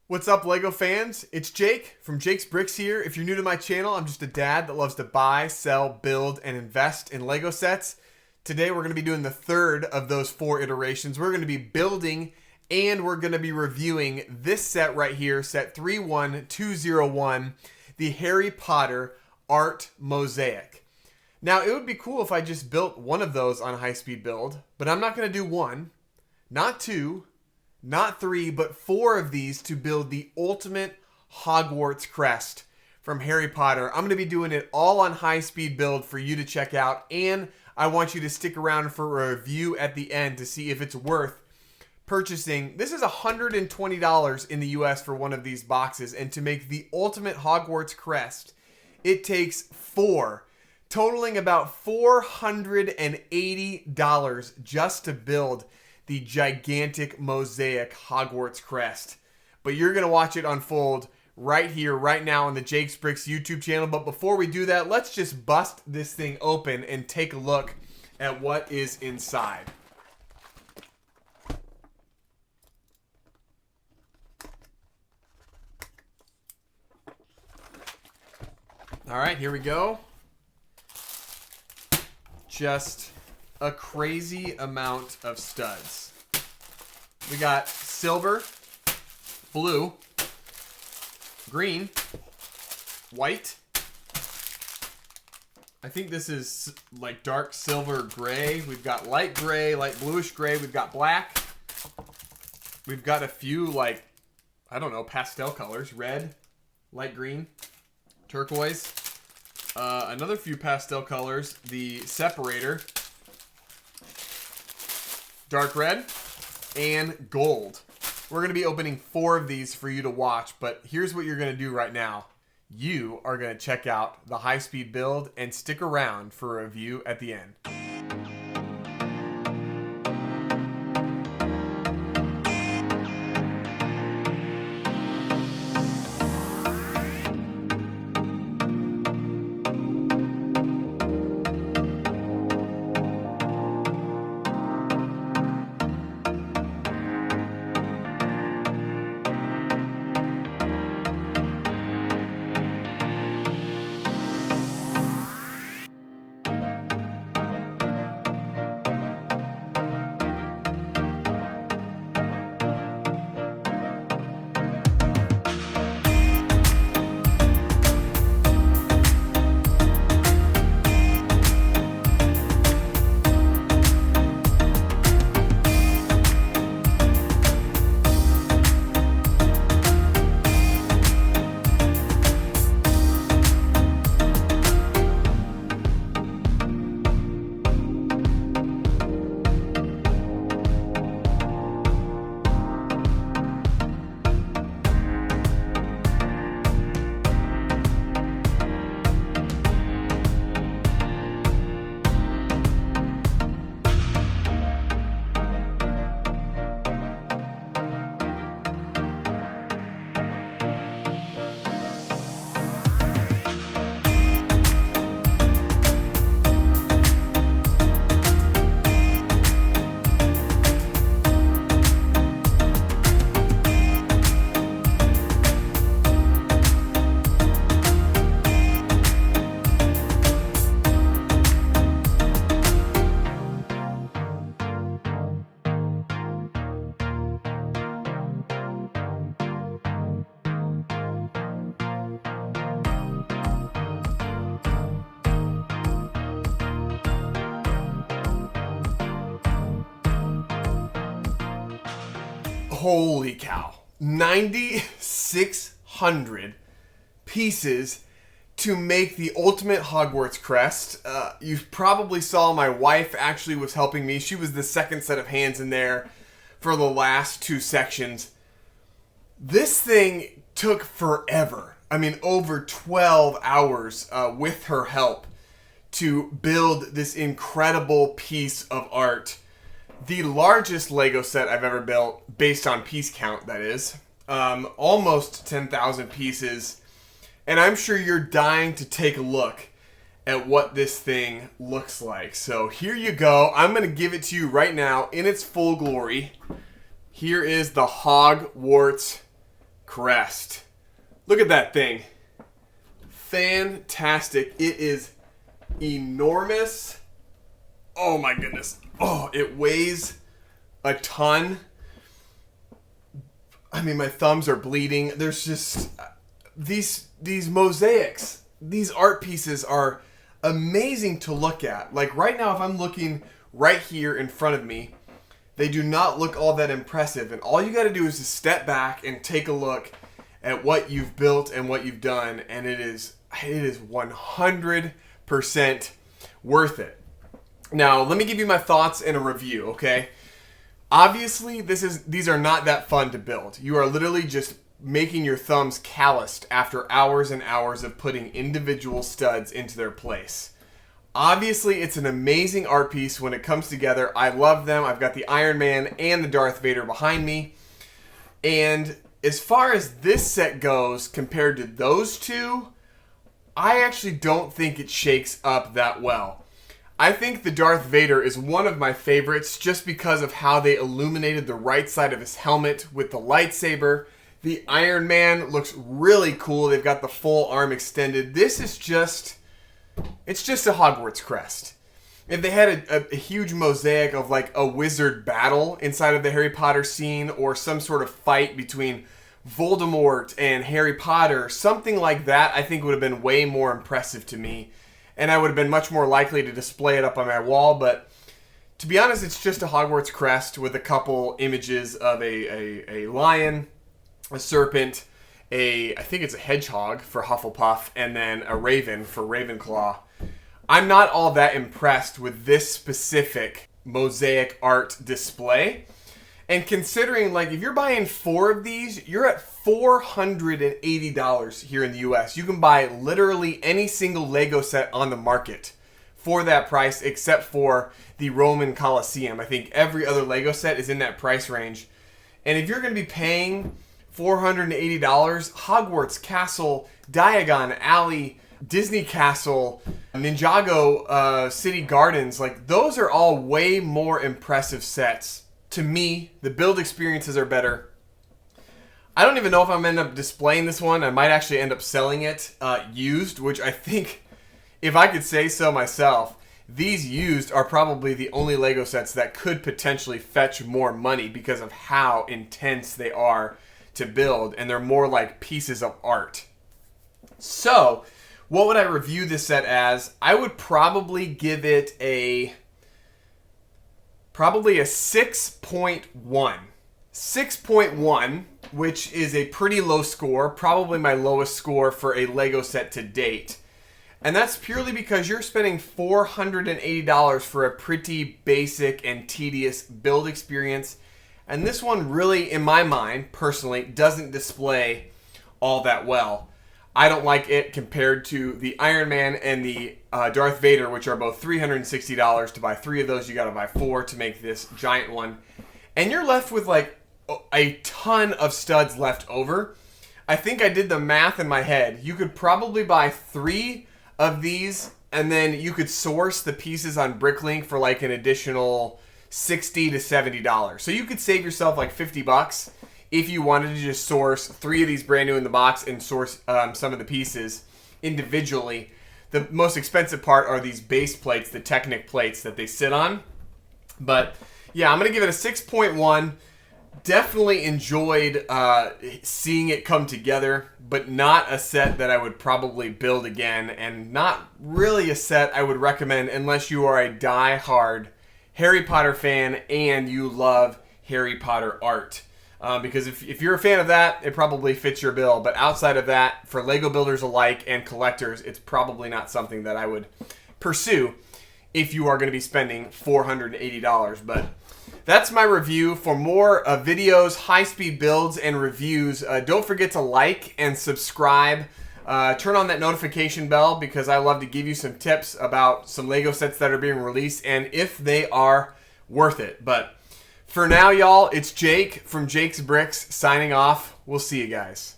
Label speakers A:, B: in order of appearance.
A: What's up, Lego fans? It's Jake from Jake's Bricks here. If you're new to my channel, I'm just a dad that loves to buy, sell, build, and invest in Lego sets. Today, we're going to be doing the third of those 4 iterations. We're going to be building and we're going to be reviewing this set right here, set 31201, the Harry Potter Art Mosaic. Now, it would be cool if I just built one of those on high-speed build, but I'm not going to do one, not two, not 3, but 4 of these to build the ultimate Hogwarts Crest from Harry Potter. I'm going to be doing it all on high-speed build for you to check out, and I want you to stick around for a review at the end to see if it's worth purchasing. This is $120 in the US for one of these boxes, and to make the ultimate Hogwarts Crest, it takes 4, totaling about $480 just to build the gigantic mosaic Hogwarts Crest. But you're going to watch it unfold right here, right now on the Jake's Bricks YouTube channel. But before we do that, let's just bust this thing open and take a look at what is inside. All right, here we go. Just a crazy amount of studs. We got silver, blue, green, white. I think this is like dark silver gray. We've got light gray, light bluish gray. We've got black. We've got a few like, I don't know, pastel colors. Red, light green, turquoise. Another few pastel colors. The separator. Dark red, and gold. We're going to be opening 4 of these for you to watch, but here's what you're going to do right now. You are going to check out the high-speed build and stick around for a review at the end. Holy cow. 9,600 pieces to make the ultimate Hogwarts Crest. You probably saw my wife actually was helping me. She was the second set of hands in there for the last 2 sections. This thing took forever. I mean, over 12 hours with her help to build this incredible piece of art. The largest Lego set I've ever built, based on piece count, that is. Almost 10,000 pieces. And I'm sure you're dying to take a look at what this thing looks like. So here you go. I'm going to give it to you right now in its full glory. Here is the Hogwarts Crest. Look at that thing. Fantastic. It is enormous. Oh my goodness. Oh, it weighs a ton. I mean, my thumbs are bleeding. There's just these mosaics. These art pieces are amazing to look at. Like right now, if I'm looking right here in front of me, they do not look all that impressive. And all you got to do is just step back and take a look at what you've built and what you've done. And it is 100% worth it. Now, let me give you my thoughts in a review, okay? Obviously, these are not that fun to build. You are literally just making your thumbs calloused after hours and hours of putting individual studs into their place. Obviously, it's an amazing art piece when it comes together. I love them. I've got the Iron Man and the Darth Vader behind me. And as far as this set goes, compared to those two, I actually don't think it shakes up that well. I think the Darth Vader is one of my favorites just because of how they illuminated the right side of his helmet with the lightsaber. The Iron Man looks really cool. They've got the full arm extended. This is it's just a Hogwarts Crest. If they had a huge mosaic of like a wizard battle inside of the Harry Potter scene, or some sort of fight between Voldemort and Harry Potter, something like that, I think would have been way more impressive to me. And I would have been much more likely to display it up on my wall. But to be honest, it's just a Hogwarts Crest with a couple images of a lion, a serpent, I think it's a hedgehog for Hufflepuff, and then a raven for Ravenclaw. I'm not all that impressed with this specific mosaic art display. And considering, like, if you're buying 4 of these, you're at $480 here in the US. You can buy literally any single Lego set on the market for that price, except for the Roman Colosseum. I think every other Lego set is in that price range. And if you're going to be paying $480, Hogwarts Castle, Diagon Alley, Disney Castle, Ninjago City Gardens, like, those are all way more impressive sets. To me, the build experiences are better. I don't even know if I'm going to end up displaying this one. I might actually end up selling it used, which I think, if I could say so myself, these used are probably the only Lego sets that could potentially fetch more money because of how intense they are to build, and they're more like pieces of art. So, what would I review this set as? I would probably give it a 6.1. 6.1, which is a pretty low score, probably my lowest score for a Lego set to date. And that's purely because you're spending $480 for a pretty basic and tedious build experience. And this one really, in my mind, personally, doesn't display all that well. I don't like it compared to the Iron Man and the Darth Vader, which are both $360. To buy 3 of those, you got to buy 4 to make this giant one. And you're left with like a ton of studs left over. I think I did the math in my head. You could probably buy 3 of these, and then you could source the pieces on Bricklink for like an additional $60 to $70. So you could save yourself like $50 if you wanted to just source 3 of these brand new in the box and source some of the pieces individually. The most expensive part are these base plates, the Technic plates that they sit on. But yeah, I'm going to give it a 6.1. Definitely enjoyed seeing it come together, but not a set that I would probably build again, and not really a set I would recommend unless you are a die-hard Harry Potter fan and you love Harry Potter art. Because if you're a fan of that, it probably fits your bill. But outside of that, for Lego builders alike and collectors, it's probably not something that I would pursue if you are going to be spending $480. But that's my review. For more videos, high-speed builds, and reviews, don't forget to like and subscribe. Turn on that notification bell because I love to give you some tips about some Lego sets that are being released and if they are worth it. But for now, y'all, it's Jake from Jake's Bricks signing off. We'll see you guys.